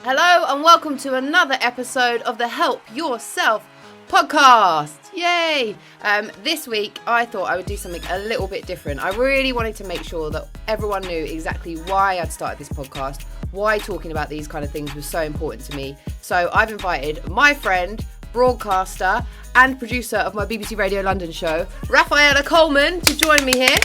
Hello and welcome to another episode of the Help Yourself podcast. Yay! This week I thought I would do something a little bit different. I really wanted to make sure that everyone knew exactly why I'd started this podcast, why talking about these kind of things was so important to me. So I've invited my friend, broadcaster and producer of my BBC Radio London show, Raffaella Coleman, to join me here.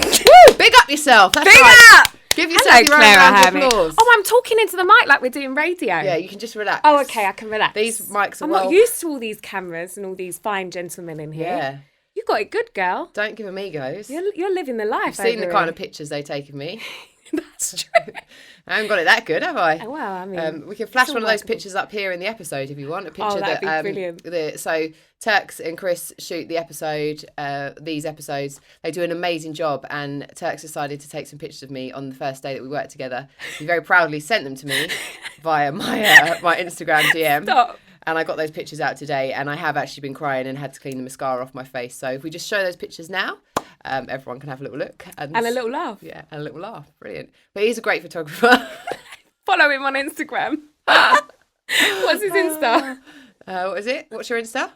Woo! Big up yourself. That's Big right. up! Give yourself your own round of applause. Oh, I'm talking into the mic like we're doing radio. Yeah, you can just relax. Oh, okay, I can relax. These mics are I'm not used to all these cameras and all these fine gentlemen in here. Yeah. You got it good, girl. Don't give them egos. You're living the life. I've seen the kind of pictures they take of me. That's true. I haven't got it that good, have I? Well, I mean, we can flash one of those pictures up here in the episode if you want. A picture that'd be brilliant. So Turks and Chris shoot the episode, these episodes. They do an amazing job, and Turks decided to take some pictures of me on the first day that we worked together. He very proudly sent them to me via my my Instagram DM. Stop. And I got those pictures out today, and I have actually been crying and had to clean the mascara off my face. So if we just show those pictures now, everyone can have a little look. And a little laugh. Yeah, and a little laugh. Brilliant. But he's a great photographer. Follow him on Instagram. What's his Insta? What is it? What's your Insta?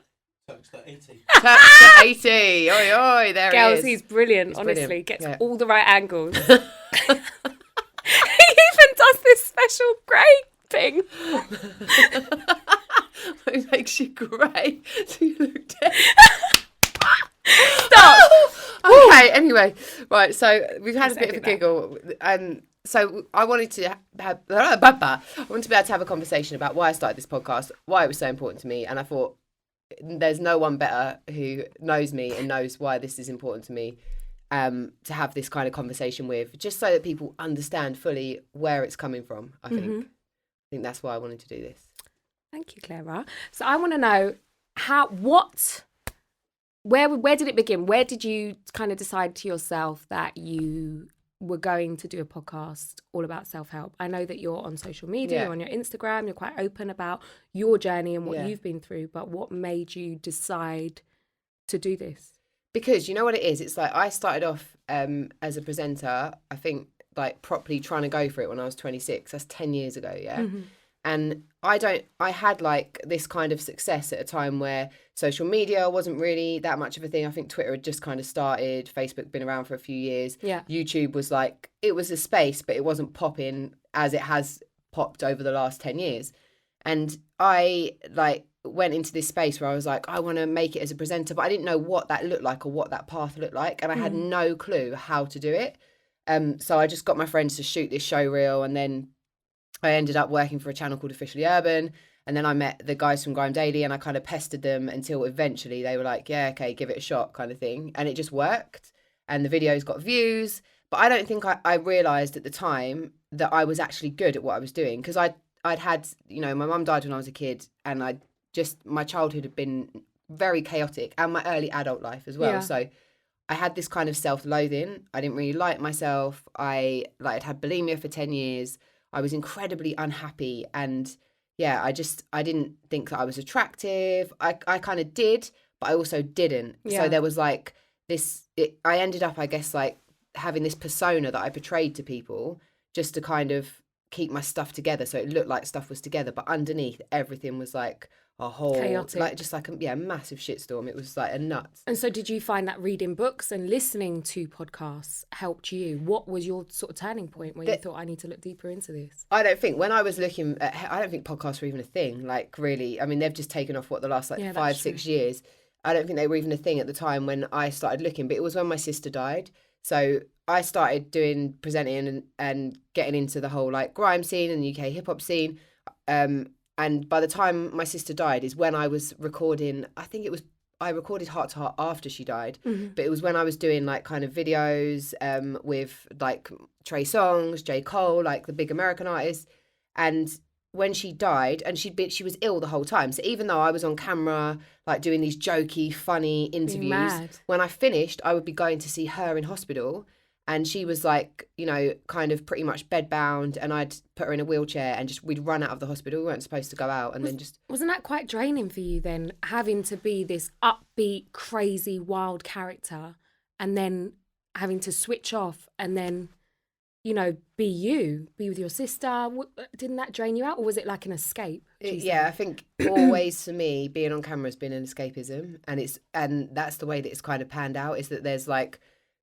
Turks.80. Turks.80. Oi, oi, there Girls, he is. he's brilliant, He's honestly. brilliant. Gets Yeah. all the right angles. He even does this special grey thing. It makes you grey. So you look dead. Stop. Okay, anyway. Right, so we've had a bit of a Second that. giggle. So I wanted to have, I wanted to be able to have a conversation about why I started this podcast, why it was so important to me. And I thought there's no one better who knows me and knows why this is important to me to have this kind of conversation with, just so that people understand fully where it's coming from, I think. Mm-hmm. I think that's why I wanted to do this. Thank you, Claira. So I want to know where did it begin? Where did you kind of decide to yourself that you were going to do a podcast all about self-help? I know that you're on social media, you're on your Instagram, you're quite open about your journey and what you've been through, but what made you decide to do this? Because you know what it is? It's like I started off as a presenter, I think, like properly trying to go for it when I was 26. That's 10 years ago, yeah? Mm-hmm. And I had like this kind of success at a time where social media wasn't really that much of a thing. I think Twitter had just kind of started, Facebook been around for a few years. Yeah. YouTube was like, it was a space, but it wasn't popping as it has popped over the last 10 years. And I like went into this space where I was like, I want to make it as a presenter, but I didn't know what that looked like or what that path looked like. And I had no clue how to do it. So I just got my friends to shoot this show reel, and then I ended up working for a channel called Officially Urban, and then I met the guys from Grime Daily, and I kind of pestered them until eventually they were like, yeah, okay, give it a shot kind of thing. And it just worked, and the videos got views. But I don't think I realised at the time that I was actually good at what I was doing, because I'd had, my mum died when I was a kid, and my childhood had been very chaotic, and my early adult life as well. Yeah. So I had this kind of self-loathing. I didn't really like myself. I'd had bulimia for 10 years. I was incredibly unhappy, and I didn't think that I was attractive. I kind of did, but I also didn't. Yeah. So there was like I ended up, I guess, like having this persona that I portrayed to people just to kind of keep my stuff together. So it looked like stuff was together, but underneath everything was like a whole, chaotic. like just like a massive shitstorm. It was like a nuts. And so did you find that reading books and listening to podcasts helped you? What was your sort of turning point where you thought, I need to look deeper into this? I don't think when I was looking at, I don't think podcasts were even a thing. Like really, I mean, they've just taken off the last 5-6 years. I don't think they were even a thing at the time when I started looking, but it was when my sister died. So I started presenting and getting into the whole like grime scene and UK hip hop scene. And by the time my sister died is when I was recording, I recorded Heart to Heart after she died, but it was when I was doing like kind of videos with like Trey Songz, J. Cole, like the big American artists. And when she died, and she was ill the whole time. So even though I was on camera, like doing these jokey, funny interviews, when I finished, I would be going to see her in hospital. And she was like, kind of pretty much bedbound, and I'd put her in a wheelchair and we'd run out of the hospital. We weren't supposed to go out, and Wasn't that quite draining for you then, having to be this upbeat, crazy, wild character and then having to switch off and then be with your sister? Didn't that drain you out, or was it like an escape? Yeah, I think always for me, being on camera has been an escapism, and that's the way that it's kind of panned out, is that there's like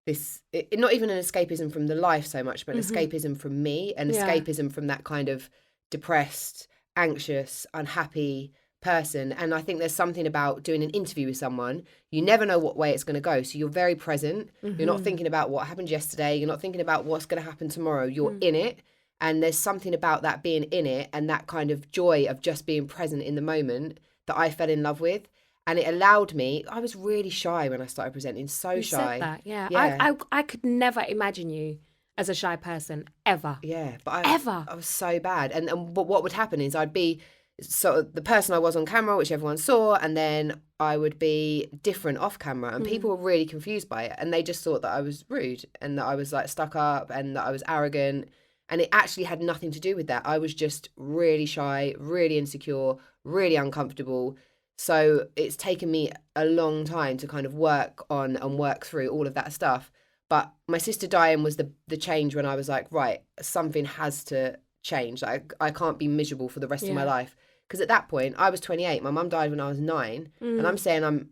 this, not even an escapism from the life so much, but an escapism from me, an escapism from that kind of depressed, anxious, unhappy person. And I think there's something about doing an interview with someone, you never know what way it's going to go, so you're very present. You're not thinking about what happened yesterday, you're not thinking about what's going to happen tomorrow, you're in it. And there's something about that being in it and that kind of joy of just being present in the moment that I fell in love with. And it allowed me, I was really shy when I started presenting, so shy. You said that, yeah. I could never imagine you as a shy person, ever. Yeah, but I was so bad. But what would happen is I'd be sort of the person I was on camera, which everyone saw, and then I would be different off camera, and people were really confused by it, and they just thought that I was rude and that I was like stuck up and that I was arrogant, and it actually had nothing to do with that. I was just really shy, really insecure, really uncomfortable. So it's taken me a long time to kind of work on and work through all of that stuff. But my sister dying was the change when I was like, right, something has to change. Like, I can't be miserable for the rest of my life. Because at that point, I was 28. My mum died when I was 9. And I'm saying I'm,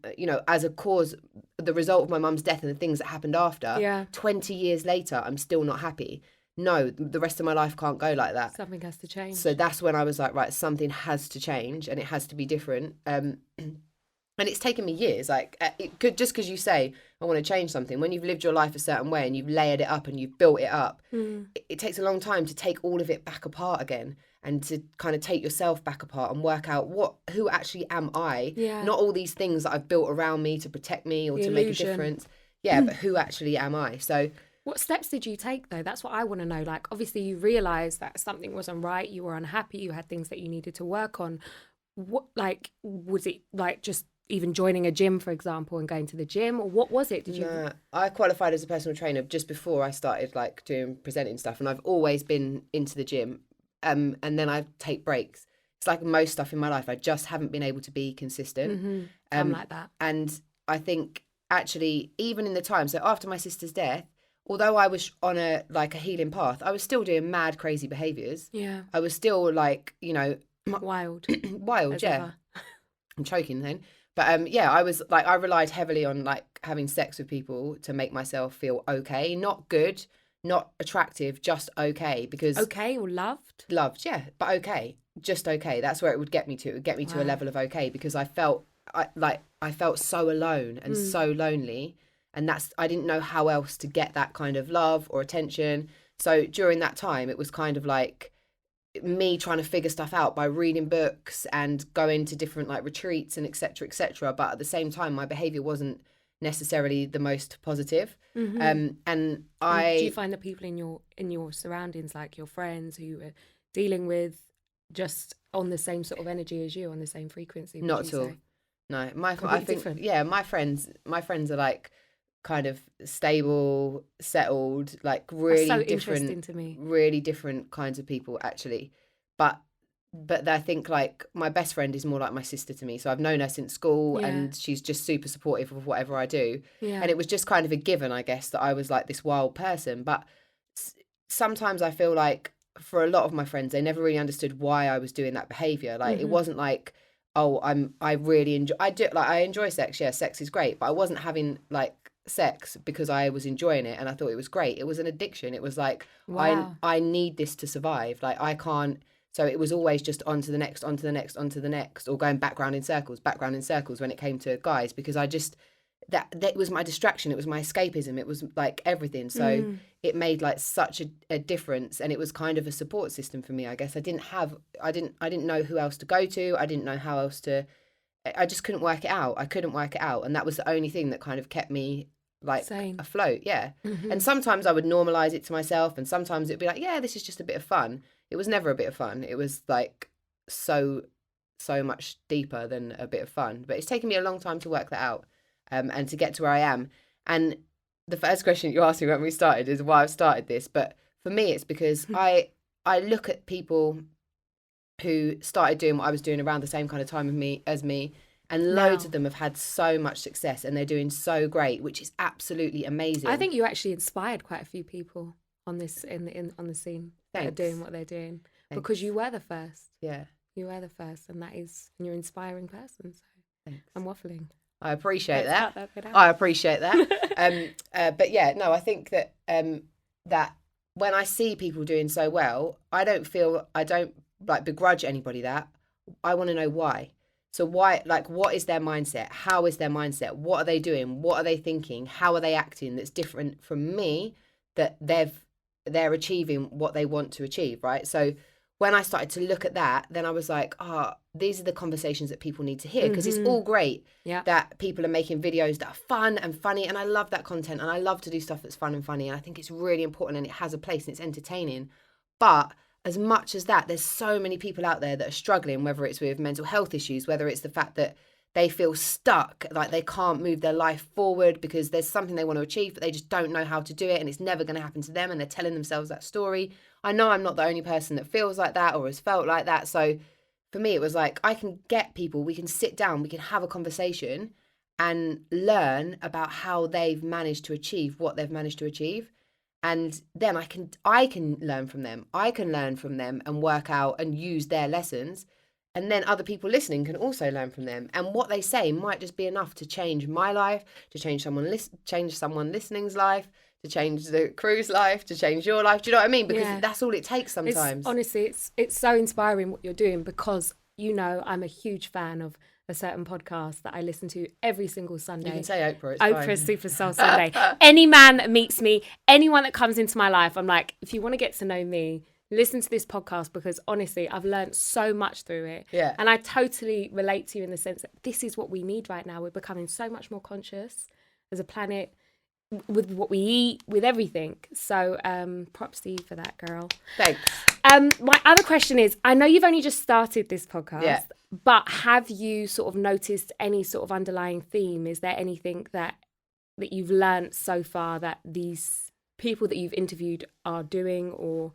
as a cause, the result of my mum's death and the things that happened after, 20 years later, I'm still not happy. No, the rest of my life can't go like that. Something has to change. So that's when I was like, right, something has to change and it has to be different. And it's taken me years. Like, just because you say, I want to change something, when you've lived your life a certain way and you've layered it up and you've built it up, it takes a long time to take all of it back apart again and to kind of take yourself back apart and work out who actually am I? Yeah. Not all these things that I've built around me to protect me or to make a difference. Yeah, but who actually am I? So what steps did you take, though? That's what I want to know. Like, obviously, you realised that something wasn't right. You were unhappy. You had things that you needed to work on. What, like, was it like just even joining a gym, for example, and going to the gym? Or what was it? Did you? Nah, I qualified as a personal trainer just before I started like doing presenting stuff, and I've always been into the gym. And then I take breaks. It's like most stuff in my life. I just haven't been able to be consistent. I'm like that. And I think actually, even in the time, so after my sister's death, although I was on a healing path, I was still doing mad, crazy behaviours. Yeah. I was still wild. Wild, yeah. Ever. I'm choking then. But I was like, I relied heavily on like having sex with people to make myself feel okay. Not good, not attractive, just okay. Because okay, or loved? Loved, yeah. But okay. Just okay. That's where it would get me to. It would get me to a level of okay, because I felt so alone and so lonely. And I didn't know how else to get that kind of love or attention. So during that time, it was kind of like me trying to figure stuff out by reading books and going to different like retreats and et cetera, but at the same time my behavior wasn't necessarily the most positive. And do you find that people in your surroundings, like your friends who are dealing with, just on the same sort of energy as you, on the same frequency? Not at all. No, I think different. Yeah, my friends are like kind of stable, settled, like really so different, interesting to me. Really different kinds of people actually. But I think like my best friend is more like my sister to me. So I've known her since school and she's just super supportive of whatever I do. Yeah. And it was just kind of a given, I guess, that I was like this wild person. But sometimes I feel like for a lot of my friends, they never really understood why I was doing that behavior. Like it wasn't like, oh, I enjoy sex. Yeah, sex is great. But I wasn't having like sex because I was enjoying it and I thought it was great. It was an addiction. It was like, wow. I need this to survive. Like I can't. So it was always just on to the next, or going background in circles when it came to guys, because I just, that was my distraction. It was my escapism. It was like everything. So it made like such a difference, and it was kind of a support system for me, I guess. I didn't know who else to go to. I didn't know how else to, I just couldn't work it out. And that was the only thing that kind of kept me like afloat. Yeah. And sometimes I would normalize it to myself, and sometimes it'd be like, yeah, this is just a bit of fun. It was never a bit of fun. It was like so much deeper than a bit of fun. But it's taken me a long time to work that out, and to get to where I am. And the first question you asked me when we started is why I've started this. But for me, it's because I look at people who started doing what I was doing around the same kind of time as me, and loads of them have had so much success and they're doing so great, which is absolutely amazing. I think you actually inspired quite a few people. on this on the scene. Thanks. That are doing what they're doing. Thanks. Because you were the first. Yeah. You were the first, and you're an inspiring person. So Thanks. I'm waffling. I appreciate Let's that. cut that bit out. I appreciate that. But yeah, no, I think that that when I see people doing so well, I don't like begrudge anybody that. I want to know why. So why, like, what is their mindset? How is their mindset? What are they doing? What are they thinking? How are they acting that's different from me, that they're achieving what they want to achieve, right? So when I started to look at that, then I was like, these are the conversations that people need to hear, because it's all great that people are making videos that are fun and funny, and I love that content, and I love to do stuff that's fun and funny, and I think it's really important, and it has a place, and it's entertaining. But as much as that, there's so many people out there that are struggling, whether it's with mental health issues, whether it's the fact that they feel stuck, like they can't move their life forward because there's something they want to achieve, but they just don't know how to do it, and it's never going to happen to them, and they're telling themselves that story. I know I'm not the only person that feels like that or has felt like that. So for me, it was like, I can get people, we can sit down, we can have a conversation and learn about how they've managed to achieve what they've managed to achieve. And then I can learn from them. I can learn from them and work out and use their lessons. And then other people listening can also learn from them. And what they say might just be enough to change my life, to change someone listening's life, to change the crew's life, to change your life. Do you know what I mean? Because that's all it takes sometimes. Honestly, it's so inspiring what you're doing, because, you know, I'm a huge fan of a certain podcast that I listen to every single Sunday. You can say Oprah, it's Oprah's fine. Super Soul Sunday. Any man that meets me, anyone that comes into my life, I'm like, if you want to get to know me, listen to this podcast, because honestly, I've learned so much through it. Yeah. And I totally relate to you in the sense that this is what we need right now. We're becoming so much more conscious as a planet, with what we eat, with everything. So props to you for that, girl. Thanks. My other question is, I know you've only just started this podcast, Yeah. but have you sort of noticed any sort of underlying theme? Is there anything that you've learned so far that these people that you've interviewed are doing, or,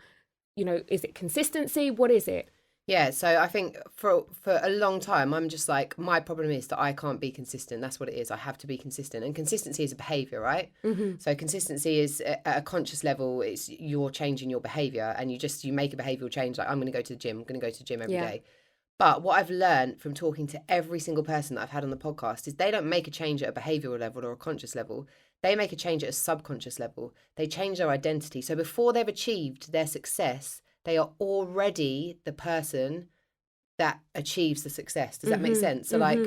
you know, is it consistency? What is it? Yeah, so I think for a long time, I'm just like, my problem is that I can't be consistent. That's what it is. I have to be consistent. And consistency is a behaviour, right? Mm-hmm. So consistency is at a conscious level, it's you're changing your behaviour, and you make a behavioural change. Like, I'm going to go to the gym. I'm going to go to the gym every day. But what I've learned from talking to every single person that I've had on the podcast is they don't make a change at a behavioural level or a conscious level. They make a change at a subconscious level. They change their identity. So before they've achieved their success, they are already the person that achieves the success. Does that make sense? So like,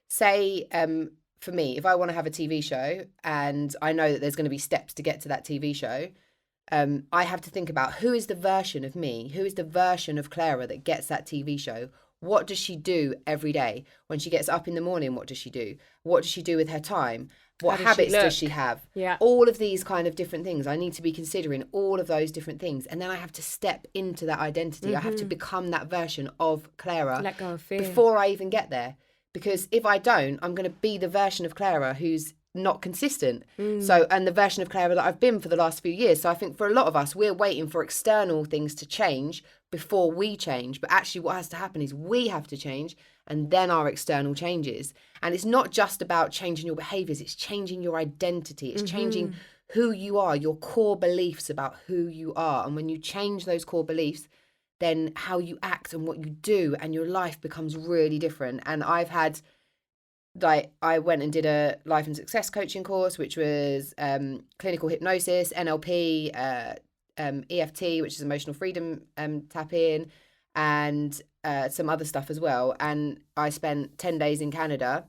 say, for me, if I want to have a TV show and I know that there's going to be steps to get to that TV show, I have to think about, who is the version of me? Who is the version of Claira that gets that TV show? What does she do every day? When she gets up in the morning, what does she do? What does she do with her time? What habits does she have? Yeah. All of these kind of different things. I need to be considering all of those different things. And then I have to step into that identity. I have to become that version of Claira. Let go of fear. Before I even get there. Because if I don't, I'm going to be the version of Claira who's not consistent. So, and the version of Claira that I've been for the last few years. So I think for a lot of us, we're waiting for external things to change before we change. But actually what has to happen is we have to change, and then our external changes. And it's not just about changing your behaviours, it's changing your identity. It's changing who you are, your core beliefs about who you are. And when you change those core beliefs, then how you act and what you do, and your life becomes really different. And I've had, like, I went and did a life and success coaching course, which was clinical hypnosis, NLP, EFT, which is emotional freedom tapping, and some other stuff as well. And I spent 10 days in Canada.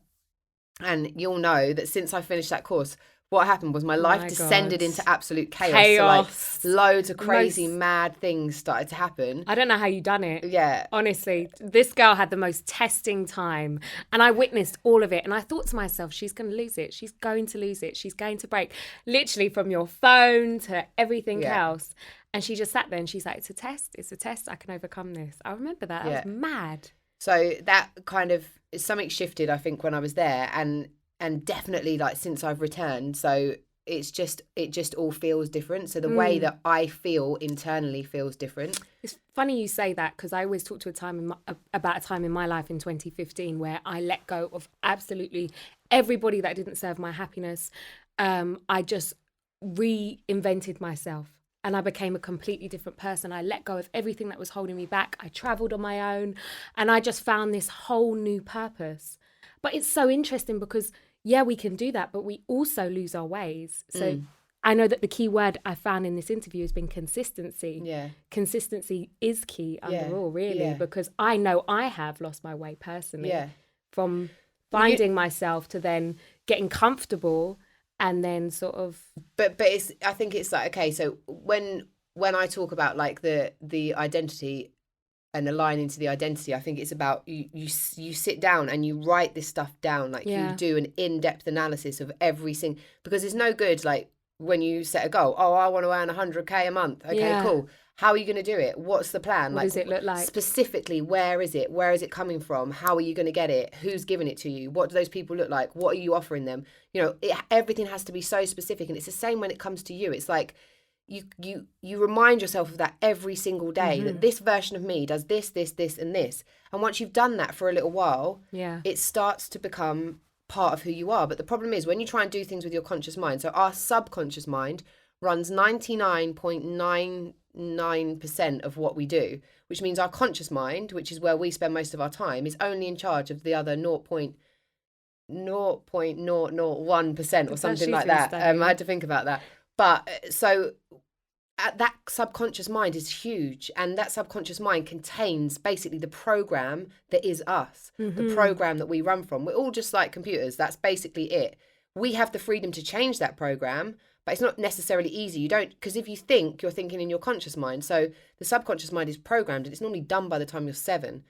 And you'll know that since I finished that course, what happened was my life descended into absolute chaos. So, like, loads of crazy, mad things started to happen. I don't know how you done it. Yeah. Honestly, this girl had the most testing time, and I witnessed all of it. And I thought to myself, she's going to lose it. She's going to lose it. She's going to break. Literally from your phone to everything else. And she just sat there and she's like, it's a test. It's a test. I can overcome this. I remember that. I was mad. So that kind of, something shifted, I think, when I was there, and definitely, like, since I've returned. So it just all feels different. So the way that I feel internally feels different. It's funny you say that, because I always talk to about a time in my life in 2015 where I let go of absolutely everybody that didn't serve my happiness. I just reinvented myself. and I became a completely different person. I let go of everything that was holding me back. I traveled on my own, and I just found this whole new purpose. But it's so interesting because, yeah, we can do that, but we also lose our ways. So I know that the key word I found in this interview has been consistency. Yeah. Consistency is key under all, really, because I know I have lost my way personally from finding myself to then getting comfortable and then sort of. But it's, I think it's like, okay, so when I talk about like the identity and aligning to the identity, I think it's about you sit down and you write this stuff down, like you do an in-depth analysis of every single, because it's no good like when you set a goal, oh, I want to earn 100k a month. Okay, cool. How are you going to do it? What's the plan? What does it look like? Specifically, where is it? Where is it coming from? How are you going to get it? Who's giving it to you? What do those people look like? What are you offering them? You know, everything has to be so specific. And it's the same when it comes to you. It's like you remind yourself of that every single day, that this version of me does this, this, this, and this. And once you've done that for a little while, it starts to become part of who you are. But the problem is when you try and do things with your conscious mind, so our subconscious mind runs 99.99% of what we do, which means our conscious mind, which is where we spend most of our time, is only in charge of the other 0.001% or something like that. I had to think about that. But so that subconscious mind is huge, and that subconscious mind contains basically the program that is us, the program that we run from. We're all just like computers. That's basically it. We have the freedom to change that program, but it's not necessarily easy. You don't, because if you think, you're thinking in your conscious mind. So the subconscious mind is programmed, and it's normally done by the time you're 7.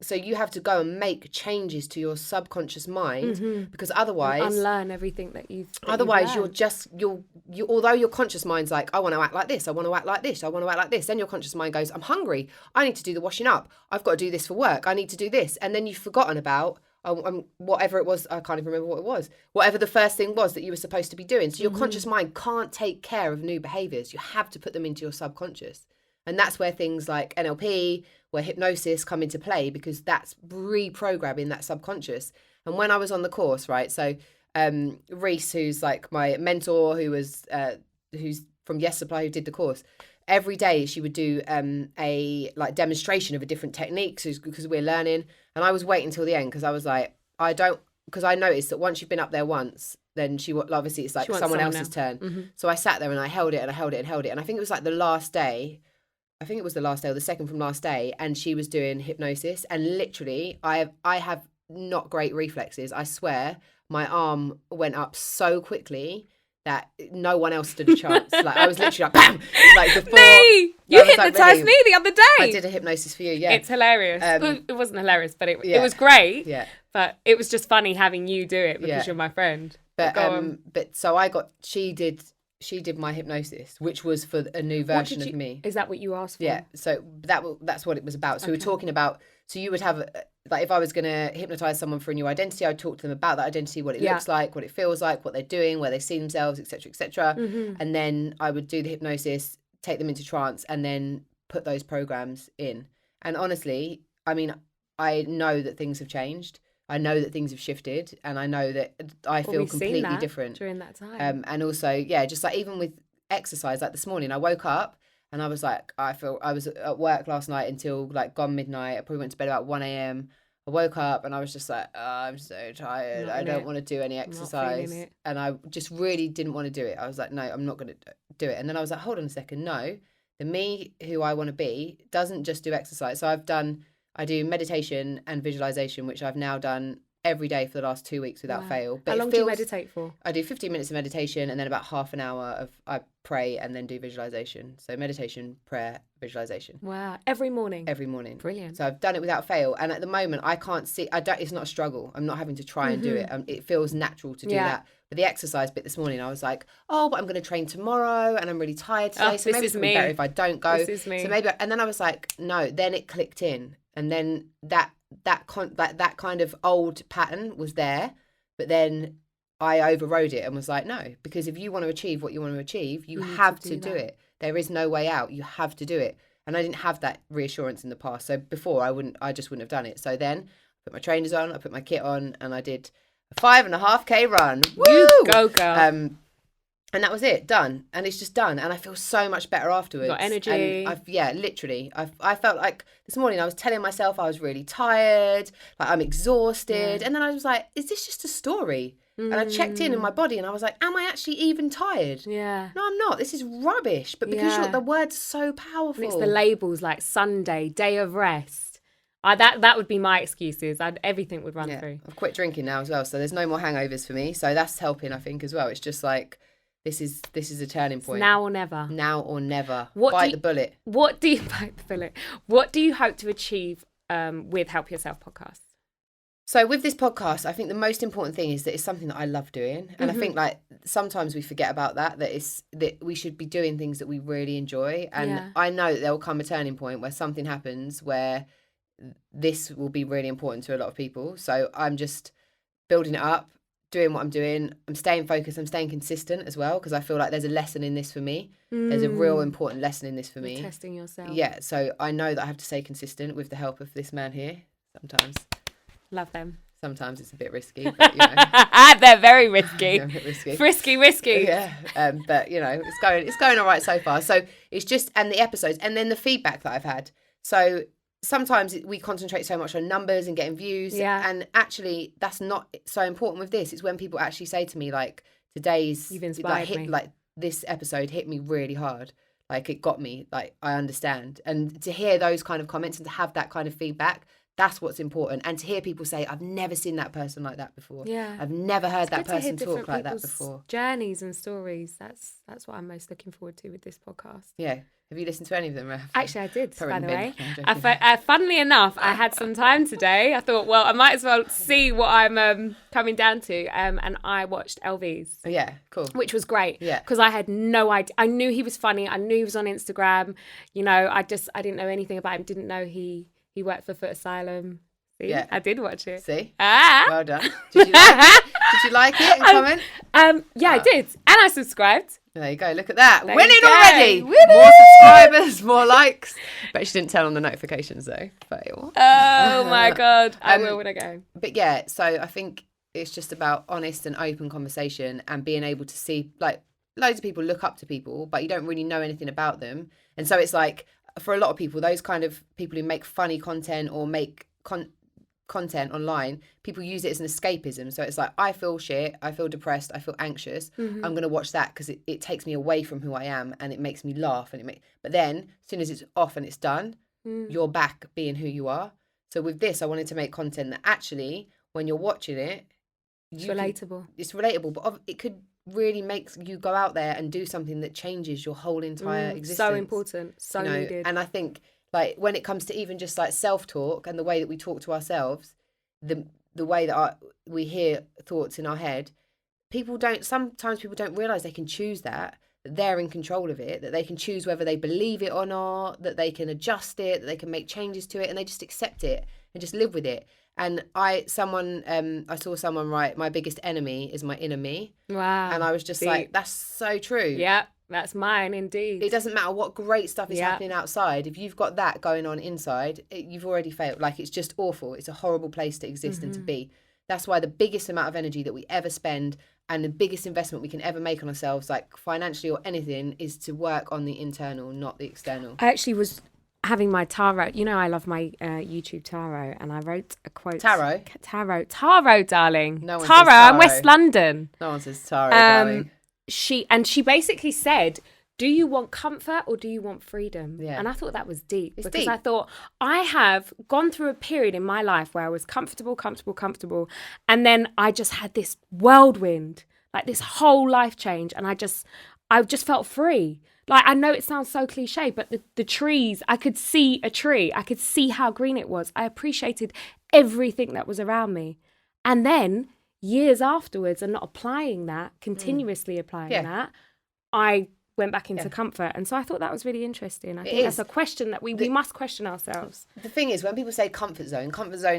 So you have to go and make changes to your subconscious mind, because otherwise unlearn everything that you've. Otherwise, you're although your conscious mind's like, I want to act like this, I want to act like this, I want to act like this. Then your conscious mind goes, I'm hungry, I need to do the washing up, I've got to do this for work, I need to do this, and then you've forgotten about whatever it was. I can't even remember what it was. Whatever the first thing was that you were supposed to be doing. So your conscious mind can't take care of new behaviours. You have to put them into your subconscious. And that's where things like NLP, where hypnosis come into play, because that's reprogramming that subconscious. And when I was on the course, right, so Reese, who's like my mentor, who's from Yes Supply, who did the course, every day she would do a like demonstration of a different technique, because we're learning. And I was waiting till the end, because I was like, because I noticed that once you've been up there once, then obviously it's like someone else's turn. So I sat there and I held it and I held it and held it. And I think it was like the last day. I think it was the last day or the second from last day, and she was doing hypnosis, and literally I have not great reflexes. I swear my arm went up so quickly that no one else stood a chance. Like I was literally like, bam! Like before. Me! You hypnotised me the other day. I did a hypnosis for you, yeah. It's hilarious. It wasn't hilarious, but it was great. Yeah. But it was just funny having you do it because you're my friend. But so she did my hypnosis, which was for a new version of me. Is that what you asked for? Yeah. So that's what it was about. So we were talking about, so you would have, like if I was going to hypnotise someone for a new identity, I would talk to them about that identity, what it looks like, what it feels like, what they're doing, where they see themselves, etc., etc. And then I would do the hypnosis, take them into trance, and then put those programs in. And honestly, I mean, I know that things have changed. I know that things have shifted, and I know that I feel completely different during that time. And also, just like even with exercise, like this morning, I woke up and I was like, I was at work last night until like gone midnight. I probably went to bed about 1 a.m. I woke up and I was just like, oh, I'm so tired. I don't want to do any exercise. And I just really didn't want to do it. I was like, no, I'm not going to do it. And then I was like, hold on a second. No, the me who I want to be doesn't just do exercise. So I do meditation and visualization, which I've now done every day for the last 2 weeks without fail. But how long do you meditate for? I do 15 minutes of meditation, and then about half an hour I pray and then do visualization. So meditation, prayer, visualization. Wow. Every morning? Every morning. Brilliant. So I've done it without fail. And at the moment, I can't see, it's not a struggle. I'm not having to try and do it. It feels natural to do that. But the exercise bit this morning, I was like, oh, but I'm going to train tomorkind and I'm really tired today. So maybe it's going to be better if I don't go. This is me. So maybe, and then I was like, no, then it clicked in. And then that kind of old pattern was there, but then I overrode it and was like, no, because if you want to achieve what you want to achieve, you have to do it. There is no way out. You have to do it. And I didn't have that reassurance in the past. So before I just wouldn't have done it. So then I put my trainers on, I put my kit on, and I did a 5.5K run. Woo! You go, girl. And that was it, done. And it's just done. And I feel so much better afterwards. Got energy. And literally. I felt like this morning I was telling myself I was really tired, like I'm exhausted. And then I was like, is this just a story? And I checked in my body and I was like, am I actually even tired? Yeah. No, I'm not. This is rubbish. But because the word's so powerful. And it's the labels like Sunday, day of rest. That would be my excuses. Everything would run through. I've quit drinking now as well. So there's no more hangovers for me. So that's helping, I think, as well. It's just like, this is a turning point. It's now or never. Now or never. Bite the bullet. What do you bite the bullet? What do you hope to achieve with Help Yourself podcast? So with this podcast, I think the most important thing is that it's something that I love doing. And I think like sometimes we forget about that we should be doing things that we really enjoy. And I know that there will come a turning point where something happens where this will be really important to a lot of people. So I'm just building it up, doing what I'm doing. I'm staying focused. I'm staying consistent as well, because I feel like there's a lesson in this for me. There's a real important lesson in this for me. You're testing yourself. Yeah. So I know that I have to stay consistent with the help of this man here. Sometimes. Love them. Sometimes it's a bit risky, but you know. They're very risky. They're a bit risky. Risky. Yeah. But you know, it's going all right so far. So it's just, and the episodes and then the feedback that I've had. So sometimes we concentrate so much on numbers and getting views. Yeah. And actually that's not so important with this. It's when people actually say to me, like, today's You've inspired me. Like this episode hit me really hard. Like it got me, like I understand. And to hear those kind of comments and to have that kind of feedback, that's what's important. And to hear people say, I've never seen that person like that before. Yeah. I've never heard that person talk like that before. Journeys and stories. That's what I'm most looking forward to with this podcast. Yeah. Have you listened to any of them, Raph? Actually, I did, by the way. No, funnily enough, I had some time today. I thought, well, I might as well see what I'm coming down to. And I watched LV's. Oh, yeah, cool. Which was great. Yeah. Because I had no idea. I knew he was funny. I knew he was on Instagram. You know, I didn't know anything about him. Didn't know he worked for Foot Asylum. See? Yeah. I did watch it. See? Well done. Did you like it? Did you like it and comment? Yeah, I did. And I subscribed. There you go. Look at that. There Winning already. Winning. More subscribers, more likes. But she didn't turn on the notifications though. Fail. Oh my God. I will when I go. But yeah, so I think it's just about honest and open conversation and being able to see, like, loads of people look up to people, but you don't really know anything about them. And so it's like, for a lot of people, those kind of people who make funny content or make content online, people use it as an escapism. So it's like, I feel shit, I feel depressed, I feel anxious. I'm going to watch that because it takes me away from who I am and it makes me laugh. But then as soon as it's off and it's done, you're back being who you are. So with this, I wanted to make content that actually, when you're watching it, it's relatable. It's relatable, but it could really make you go out there and do something that changes your whole entire existence. So important, so needed. And I think, like, when it comes to even just like self-talk and the way that we talk to ourselves, the way that we hear thoughts in our head, sometimes people don't realise they can choose that they're in control of it, that they can choose whether they believe it or not, that they can adjust it, that they can make changes to it, and they just accept it and just live with it. And I saw someone write, my biggest enemy is my inner me. Wow. And I was just like, that's so true. Yeah, that's mine indeed. It doesn't matter what great stuff is happening outside. If you've got that going on inside, you've already failed. Like, it's just awful. It's a horrible place to exist and to be. That's why the biggest amount of energy that we ever spend and the biggest investment we can ever make on ourselves, like financially or anything, is to work on the internal, not the external. I actually was having my tarot. You know, I love my YouTube tarot, and I wrote a quote. Tarot, darling. No one tarot. says tarot. I'm West London. No one says tarot, darling. She basically said, do you want comfort or do you want freedom? Yeah. And I thought that was deep. It's because deep. I thought, I have gone through a period in my life where I was comfortable. And then I just had this whirlwind, like this whole life change. And I just felt free. Like, I know it sounds so cliche, but the trees, I could see a tree. I could see how green it was. I appreciated everything that was around me. And then years afterwards, and not applying that, continuously applying that, I went back into comfort. And so I thought that was really interesting. I think that's a question that we must question ourselves. The thing is, when people say comfort zone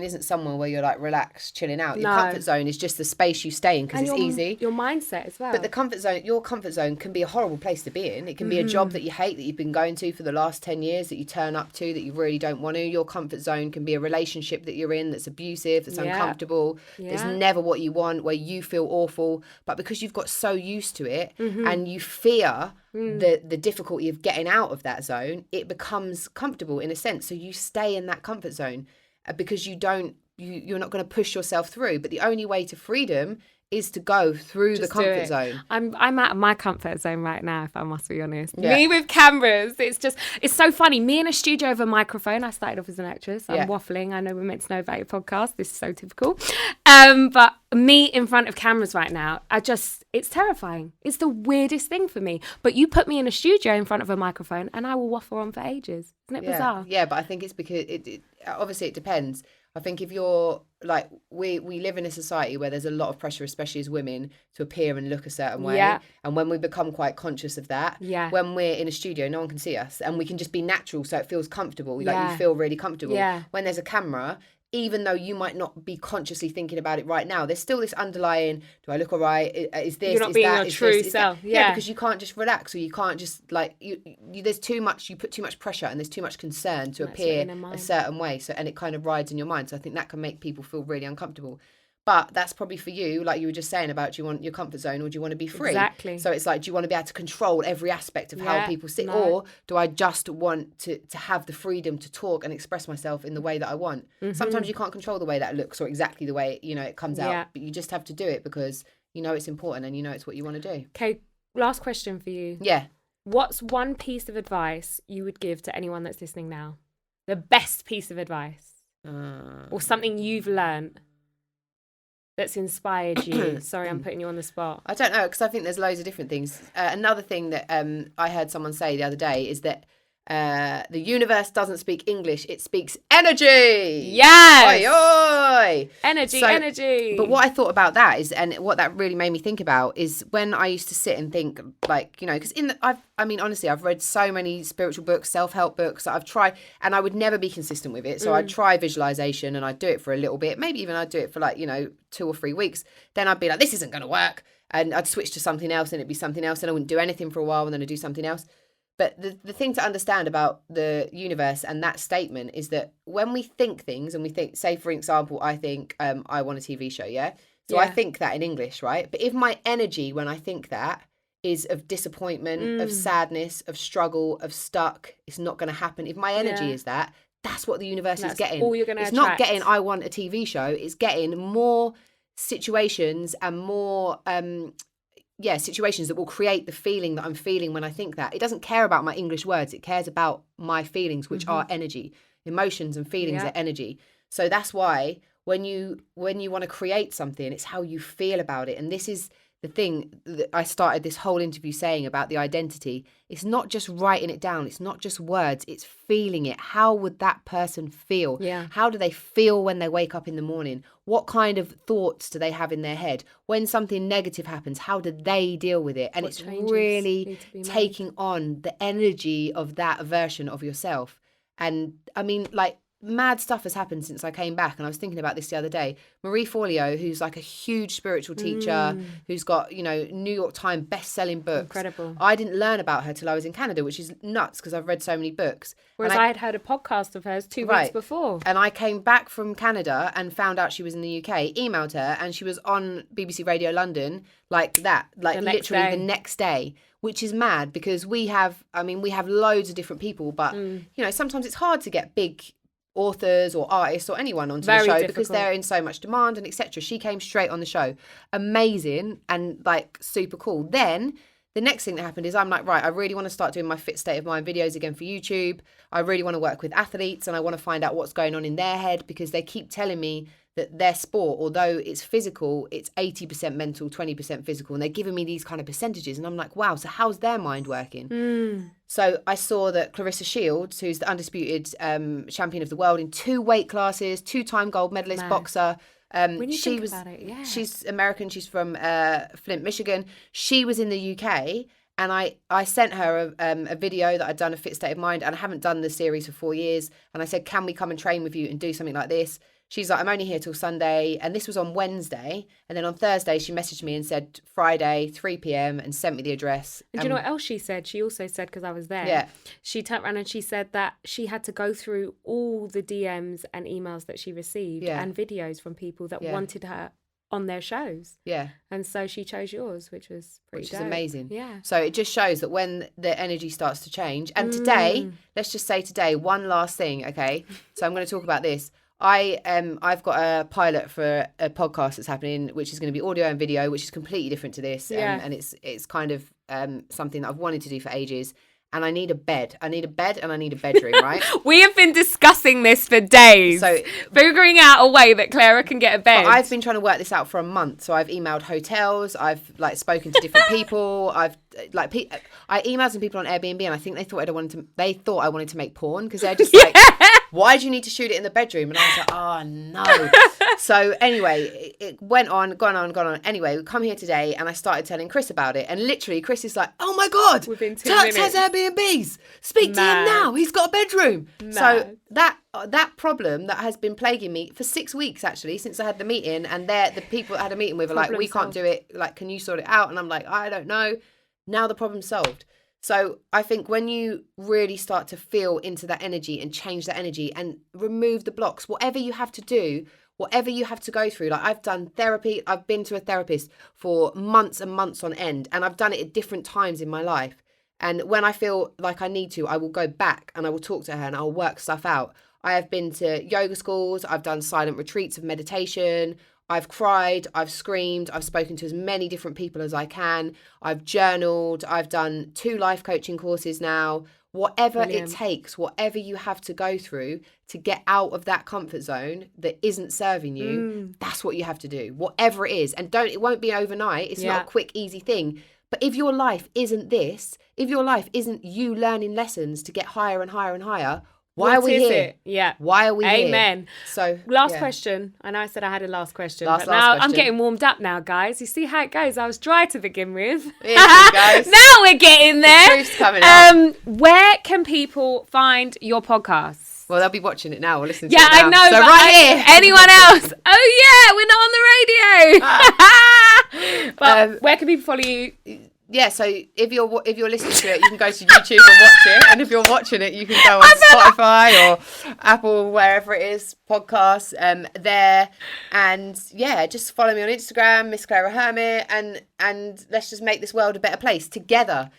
isn't somewhere where you're like relaxed, chilling out. Your comfort zone is just the space you stay in because it's easy. Your mindset as well. But your comfort zone can be a horrible place to be in. It can be a job that you hate, that you've been going to for the last 10 years, that you turn up to, that you really don't want to. Your comfort zone can be a relationship that you're in that's abusive, that's uncomfortable, that's never what you want, where you feel awful. But because you've got so used to it and you fear the difficulty of getting out of that zone, it becomes comfortable in a sense. So you stay in that comfort zone because you're not going to push yourself through. But the only way to freedom is to go through the comfort zone. I'm out of my comfort zone right now, if I must be honest. Yeah. Me with cameras, it's so funny. Me in a studio with a microphone. I started off as an actress. I'm waffling. I know we're meant to know about your podcast. This is so typical. But me in front of cameras right now, it's terrifying. It's the weirdest thing for me. But you put me in a studio in front of a microphone and I will waffle on for ages. Isn't it bizarre? Yeah, but I think it's because obviously it depends. I think if you're like, we live in a society where there's a lot of pressure, especially as women, to appear and look a certain way. Yeah. And when we become quite conscious of that, when we're in a studio, no one can see us and we can just be natural. So it feels comfortable. Like you feel really comfortable. Yeah. When there's a camera, even though you might not be consciously thinking about it right now, there's still this underlying, do I look all right? Is this, you're not being your true self. Yeah, because you can't just relax, or you can't just like, there's too much, you put too much pressure and there's too much concern to appear a certain way. So, and it kind of rides in your mind. So I think that can make people feel really uncomfortable. But that's probably for you, like you were just saying about, do you want your comfort zone or do you want to be free? Exactly. So it's like, do you want to be able to control every aspect of how people sit? No. Or do I just want to have the freedom to talk and express myself in the way that I want? Sometimes you can't control the way that looks or exactly the way, it comes out. But you just have to do it because you know it's important and you know it's what you want to do. Okay, last question for you. Yeah. What's one piece of advice you would give to anyone that's listening now? The best piece of advice? Or something you've learned that's inspired you? Sorry, I'm putting you on the spot. I don't know, because I think there's loads of different things. Another thing that I heard someone say the other day is that the universe doesn't speak English, it speaks energy. Yes. Oi, oi. Energy. But what I thought about that is, and what that really made me think about is when I used to sit and think, like, because honestly, I've read so many spiritual books, self-help books that I've tried, and I would never be consistent with it. So I'd try visualization and I'd do it for a little bit, maybe even I'd do it for 2 or 3 weeks. Then I'd be like, this isn't going to work. And I'd switch to something else and it'd be something else, and I wouldn't do anything for a while and then I'd do something else. But the thing to understand about the universe and that statement is that when we think things and we think, say, for example, I think I want a TV show, yeah? So I think that in English, right? But if my energy when I think that is of disappointment, of sadness, of struggle, of stuck, it's not going to happen. If my energy is that, that's what the universe is getting. All you're going to attract. Not getting, I want a TV show. It's getting more situations and more... situations that will create the feeling that I'm feeling when I think that. It doesn't care about my English words. It cares about my feelings, which are energy. Emotions and feelings are energy. So that's why when you want to create something, it's how you feel about it. And this is the thing that I started this whole interview saying about the identity. It's not just writing it down. It's not just words. It's feeling it. How would that person feel? Yeah. How do they feel when they wake up in the morning? What kind of thoughts do they have in their head? When something negative happens, how do they deal with it? And it's really taking on the energy of that version of yourself. And I mean, like, mad stuff has happened since I came back, and I was thinking about this the other day. Marie Forleo, who's like a huge spiritual teacher, who's got, New York Times best-selling books. Incredible. I didn't learn about her till I was in Canada, which is nuts because I've read so many books. Whereas I had heard a podcast of hers 2 weeks before. And I came back from Canada and found out she was in the UK, emailed her, and she was on BBC Radio London like that, like literally the next day. Which is mad because we have loads of different people, but sometimes it's hard to get big authors or artists or anyone onto the show because they're in so much demand and etc. She came straight on the show. Amazing and like super cool. Then the next thing that happened is I'm like, right, I really want to start doing my fit state of mind videos again for YouTube. I really want to work with athletes and I want to find out what's going on in their head because they keep telling me that their sport, although it's physical, it's 80% mental, 20% physical. And they're giving me these kind of percentages. And I'm like, wow, so how's their mind working? So I saw that Clarissa Shields, who's the undisputed champion of the world in 2 weight classes, 2-time gold medalist boxer. She's American. She's from Flint, Michigan. She was in the UK And I sent her a video that I'd done, a Fit State of Mind, and I haven't done the series for 4 years. And I said, can we come and train with you and do something like this? She's like, I'm only here till Sunday. And this was on Wednesday. And then on Thursday, she messaged me and said Friday, 3 p.m. and sent me the address. And do you know what else she said? She also said, because I was there, yeah, she turned around and she said that she had to go through all the DMs and emails that she received and videos from people that wanted her on their shows. Yeah. And so she chose yours, which was pretty dope. Is amazing. Yeah. So it just shows that when the energy starts to change, and today, let's just say today, one last thing, okay? So I'm going to talk about this. I've got a pilot for a podcast that's happening, which is going to be audio and video, which is completely different to this. And it's kind of something that I've wanted to do for ages. And I need a bed. I need a bed and I need a bedroom, right? We have been discussing this for days. So figuring out a way that Claira can get a bed. But I've been trying to work this out for a month. So I've emailed hotels. I've spoken to different people. I emailed some people on Airbnb, and I think they thought I wanted to make porn, because they're just like, why do you need to shoot it in the bedroom? And I was like, oh no. So anyway, it went on, gone on. Anyway, we come here today, and I started telling Chris about it, and literally Chris is like, oh my God, within 2 Tux minutes. has Airbnbs. Speak to him now. He's got a bedroom. So that problem that has been plaguing me for 6 weeks, actually, since I had the meeting, and the people that I had a meeting with are like, we can't do it. Like, can you sort it out? And I'm like, I don't know. Now the problem's solved. So I think when you really start to feel into that energy and change that energy and remove the blocks, whatever you have to do, whatever you have to go through, like I've done therapy, I've been to a therapist for months and months on end, and I've done it at different times in my life. And when I feel like I need to, I will go back and I will talk to her and I'll work stuff out. I have been to yoga schools, I've done silent retreats of meditation, I've cried, I've screamed, I've spoken to as many different people as I can, I've journaled, I've done 2 life coaching courses now. Whatever it takes, whatever you have to go through to get out of that comfort zone that isn't serving you, that's what you have to do, whatever it is. And it won't be overnight. It's not a quick, easy thing. But if your life isn't this, if your life isn't you learning lessons to get higher and higher and higher, why are we here? Yeah. Why are we here? Amen. So last question. I know I said I had a last question. Last question. I'm getting warmed up now, guys. You see how it goes. I was dry to begin with. Guys. Now we're getting there. The truth's coming out. Where can people find your podcasts? Well, they'll be watching it now or listening to it now. I know. So right here. Anyone else? Oh, yeah. We're not on the radio. But where can people follow you? Yeah, so if you're listening to it, you can go to YouTube and watch it, and if you're watching it, you can go on Spotify or Apple, wherever it is, podcasts there, and just follow me on Instagram, Miss Claira Hermit, and let's just make this world a better place together.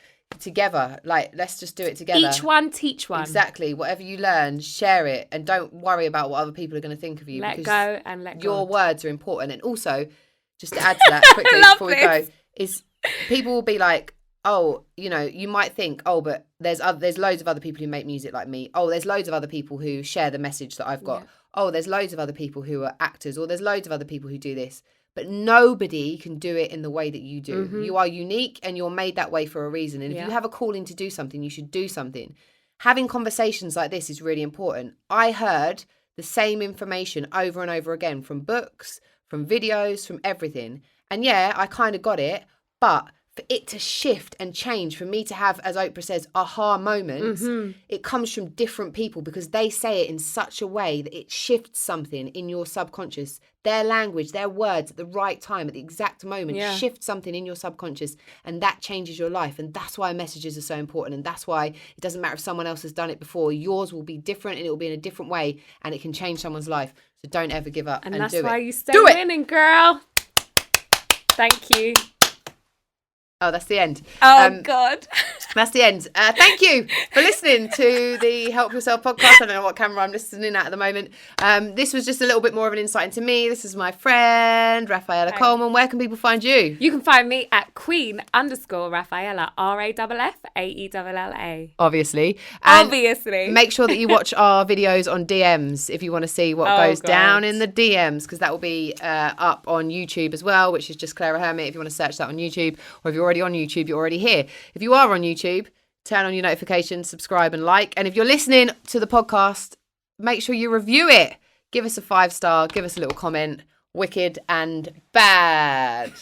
Like, let's just do it together. Each one teach one. Exactly. Whatever you learn, share it, and don't worry about what other people are going to think of you. Let go and let go. Your words are important, and also, just to add to that quickly before we go, is people will be like, oh, you might think, oh, but there's loads of other people who make music like me. Oh, there's loads of other people who share the message that I've got. Yeah. Oh, there's loads of other people who are actors, or there's loads of other people who do this. But nobody can do it in the way that you do. Mm-hmm. You are unique and you're made that way for a reason. And if you have a calling to do something, you should do something. Having conversations like this is really important. I heard the same information over and over again from books, from videos, from everything. And I kind of got it. But for it to shift and change, for me to have, as Oprah says, aha moments, it comes from different people, because they say it in such a way that it shifts something in your subconscious. Their language, their words at the right time, at the exact moment, shift something in your subconscious, and that changes your life. And that's why messages are so important. And that's why it doesn't matter if someone else has done it before. Yours will be different, and it will be in a different way, and it can change someone's life. So don't ever give up and do it. And that's why you stay winning, girl. Thank you. Oh, that's the end. Oh, God. That's the end. Thank you for listening to the Help Yourself podcast. I don't know what camera I'm listening at the moment. This was just a little bit more of an insight into me. This is my friend, Raffaella Coleman. Where can people find you? You can find me at Queen_Raffaella, RAFFAELLA. Obviously. And obviously. Make sure that you watch our videos on DMs if you want to see what goes down in the DMs, because that will be up on YouTube as well, which is just Claira Hermit if you want to search that on YouTube, or if you're already on YouTube, you're already here. If you are on YouTube, turn on your notifications, subscribe and like. And if you're listening to the podcast, make sure you review it. Give us a 5-star, give us a little comment. Wicked and bad.